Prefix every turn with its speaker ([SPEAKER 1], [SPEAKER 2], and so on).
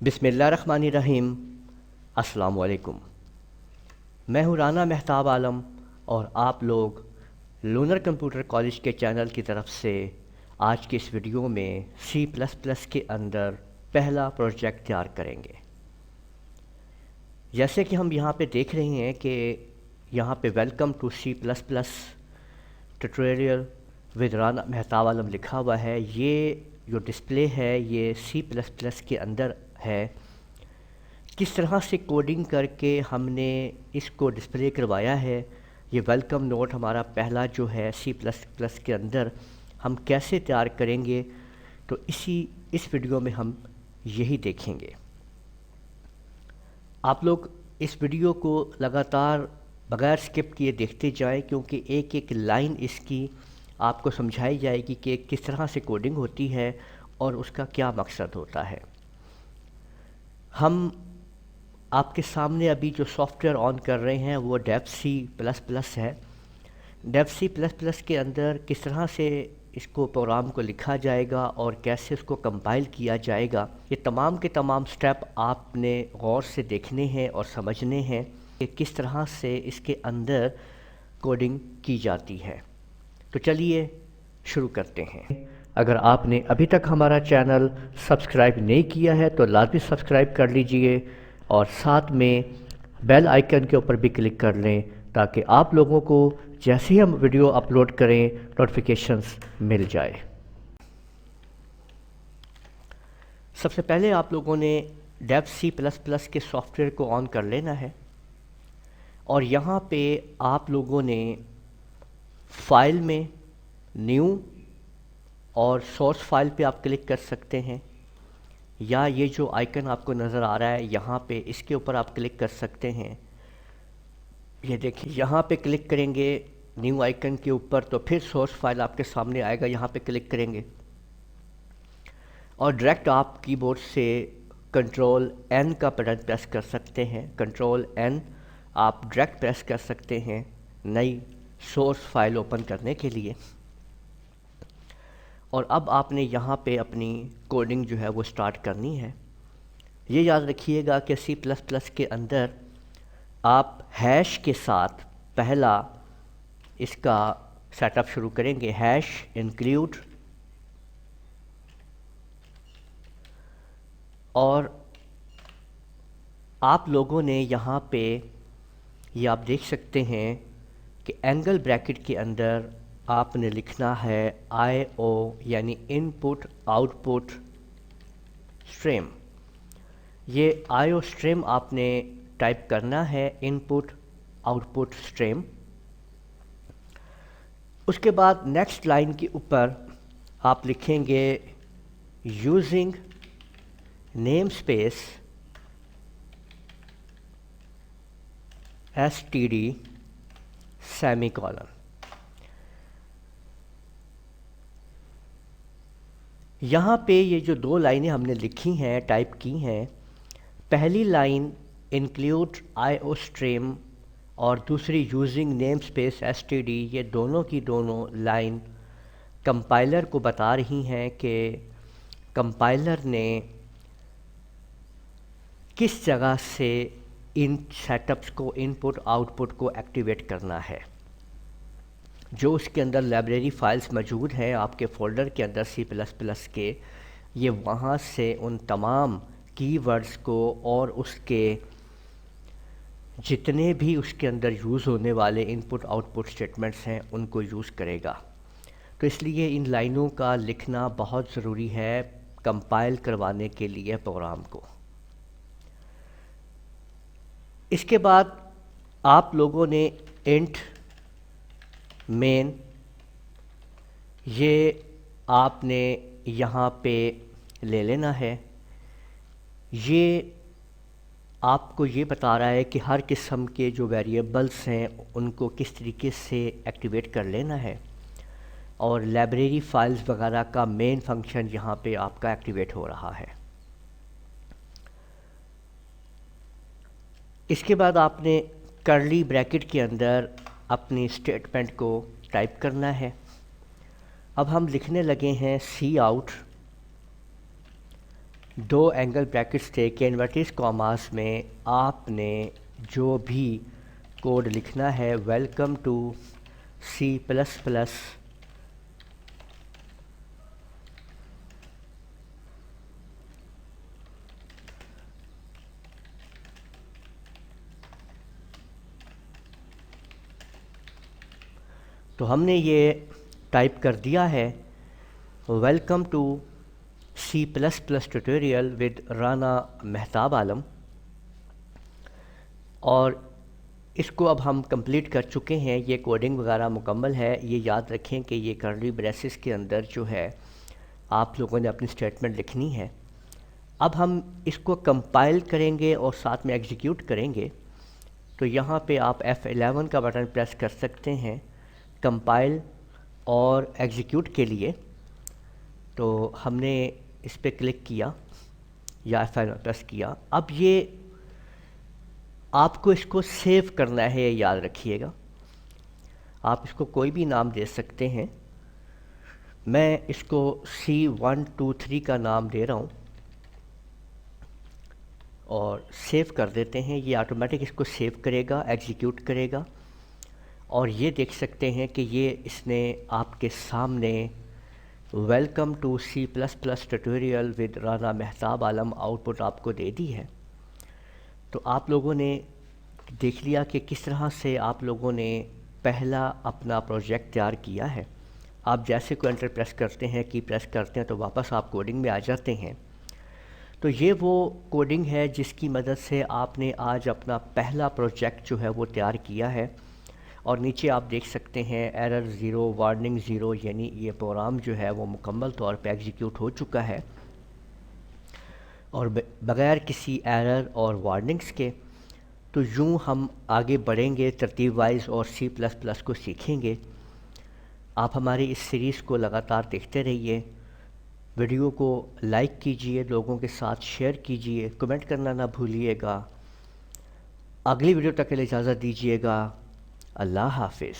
[SPEAKER 1] बिस्मिल्लाहिर्रहमानिर्रहीम। अस्सलाम वालेकुम। मैं हूँ राना मेहताब आलम और आप लोग लूनर कंप्यूटर कॉलेज के चैनल की तरफ से आज की इस वीडियो में C++ के अंदर पहला प्रोजेक्ट तैयार करेंगे। जैसे कि हम यहाँ पे देख रहे हैं कि यहाँ पे welcome to C++ tutorial with Rana Mehtab Alam लिखा हुआ है। ये जो डिस्प्ले है ये C++ के अंदर है। किस तरह से कोडिंग करके हमने इसको डिस्प्ले करवाया है, ये वेलकम नोट हमारा पहला जो है C++ के अंदर हम कैसे तैयार करेंगे, तो इस वीडियो में हम यही देखेंगे। आप लोग इस वीडियो को लगातार बगैर स्किप किए देखते जाएं, क्योंकि एक एक लाइन इसकी आपको समझाई जाएगी कि किस तरह से कोडिंग होती है और उसका क्या मकसद होता है। हम आपके सामने अभी जो सॉफ्टवेयर ऑन कर रहे हैं वो डेव C++ है। डेव C++ के अंदर किस तरह से इसको प्रोग्राम को लिखा जाएगा और कैसे उसको कंपाइल किया जाएगा, ये तमाम के तमाम स्टेप आपने गौर से देखने हैं और समझने हैं कि किस तरह से इसके अंदर कोडिंग की जाती है। तो चलिए शुरू करते हैं। अगर आपने अभी तक हमारा चैनल सब्सक्राइब नहीं किया है तो लाजमी सब्सक्राइब कर लीजिए और साथ में बेल आइकन के ऊपर भी क्लिक कर लें, ताकि आप लोगों को जैसे ही हम वीडियो अपलोड करें नोटिफिकेशंस मिल जाए। सबसे पहले आप लोगों ने डेव C++ के सॉफ्टवेयर को ऑन कर लेना है और यहाँ पे आप लोगों ने फाइल में न्यू और सोर्स फाइल पे आप क्लिक कर सकते हैं, या ये जो आइकन आपको नज़र आ रहा है यहाँ पे इसके ऊपर आप क्लिक कर सकते हैं। ये देखिए यहाँ पे क्लिक करेंगे न्यू आइकन के ऊपर तो फिर सोर्स फाइल आपके सामने आएगा। यहाँ पे क्लिक करेंगे और डायरेक्ट आप कीबोर्ड से कंट्रोल N का बटन प्रेस कर सकते हैं। कंट्रोल N आप डायरेक्ट प्रेस कर सकते हैं नई सोर्स फाइल ओपन करने के लिए। और अब आपने यहाँ पे अपनी कोडिंग जो है वो स्टार्ट करनी है। ये याद रखिएगा कि C++ के अंदर आप हैश के साथ पहला इसका सेटअप शुरू करेंगे। हैश इंक्लूड, और आप लोगों ने यहाँ पे ये आप देख सकते हैं कि एंगल ब्रैकेट के अंदर आपने लिखना है IO यानी इनपुट आउटपुट स्ट्रीम। ये IO स्ट्रीम आपने टाइप करना है, इनपुट आउटपुट स्ट्रीम। उसके बाद नेक्स्ट लाइन के ऊपर आप लिखेंगे using name space STD semicolon. यहाँ पे ये जो दो लाइनें हमने लिखी हैं, टाइप की हैं, पहली लाइन इंक्लूड IO स्ट्रीम और दूसरी यूजिंग नेम स्पेस STD, ये दोनों की दोनों लाइन कंपाइलर को बता रही हैं कि कंपाइलर ने किस जगह से इन सेटअप्स को, इनपुट आउटपुट को एक्टिवेट करना है। जो उसके अंदर लाइब्रेरी फाइल्स मौजूद हैं आपके फ़ोल्डर के अंदर C++ के, ये वहाँ से उन तमाम कीवर्ड्स को और उसके जितने भी उसके अंदर यूज़ होने वाले इनपुट आउटपुट स्टेटमेंट्स हैं उनको यूज़ करेगा। तो इसलिए इन लाइनों का लिखना बहुत ज़रूरी है कंपाइल करवाने के लिए प्रोग्राम को। इसके बाद आप लोगों ने इंट मेन, ये आपने यहाँ पे ले लेना है। ये आपको ये बता रहा है कि हर किस्म के जो वेरिएबल्स हैं उनको किस तरीके से एक्टिवेट कर लेना है, और लाइब्रेरी फाइल्स वगैरह का मेन फंक्शन यहाँ पे आपका एक्टिवेट हो रहा है। इसके बाद आपने कर्ली ब्रैकेट के अंदर अपनी स्टेटमेंट को टाइप करना है। अब हम लिखने लगे हैं सी आउट दो एंगल ब्रैकेट्स थे कि इन्वर्टेड कॉमास में आपने जो भी कोड लिखना है, welcome to C plus plus तो हमने ये टाइप कर दिया है, welcome to C plus plus tutorial with Rana Mehtab Alam. और इसको अब हम कंप्लीट कर चुके हैं, ये कोडिंग वगैरह मुकम्मल है। ये याद रखें कि ये कर्ली ब्रेसेस के अंदर जो है आप लोगों ने अपनी स्टेटमेंट लिखनी है। अब हम इसको कंपाइल करेंगे और साथ में एग्जीक्यूट करेंगे। तो यहाँ पे आप F11 का बटन प्रेस कर सकते हैं कंपाइल और एग्जीक्यूट के लिए। तो हमने इस पर क्लिक किया या F11 प्रेस किया। अब ये आपको इसको सेव करना है, ये याद रखिएगा। आप इसको कोई भी नाम दे सकते हैं। मैं इसको C123 का नाम दे रहा हूँ और सेव कर देते हैं। ये ऑटोमेटिक इसको सेव करेगा, एग्जीक्यूट करेगा। और ये देख सकते हैं कि ये इसने आपके सामने welcome to C plus plus tutorial with Rana Mehtab Alam output आपको दे दी है। तो आप लोगों ने देख लिया कि किस तरह से आप लोगों ने पहला अपना प्रोजेक्ट तैयार किया है। आप जैसे को एंटर प्रेस करते हैं, की प्रेस करते हैं, तो वापस आप कोडिंग में आ जाते हैं। तो ये वो कोडिंग है जिसकी मदद से आपने आज अपना पहला प्रोजेक्ट जो है वो तैयार किया है। और नीचे आप देख सकते हैं एरर ज़ीरो, वार्निंग ज़ीरो, यानी ये प्रोग्राम जो है वो मुकम्मल तौर पे एग्जीक्यूट हो चुका है और बग़ैर किसी एरर और वार्निंग्स के। तो यूँ हम आगे बढ़ेंगे तरतीब वाइज और C++ को सीखेंगे। आप हमारी इस सीरीज़ को लगातार देखते रहिए। वीडियो को लाइक कीजिए, लोगों के साथ शेयर कीजिए, कमेंट करना ना भूलिएगा। अगली वीडियो तक के लिए इजाज़त दीजिएगा। अल्लाह हाफिज़।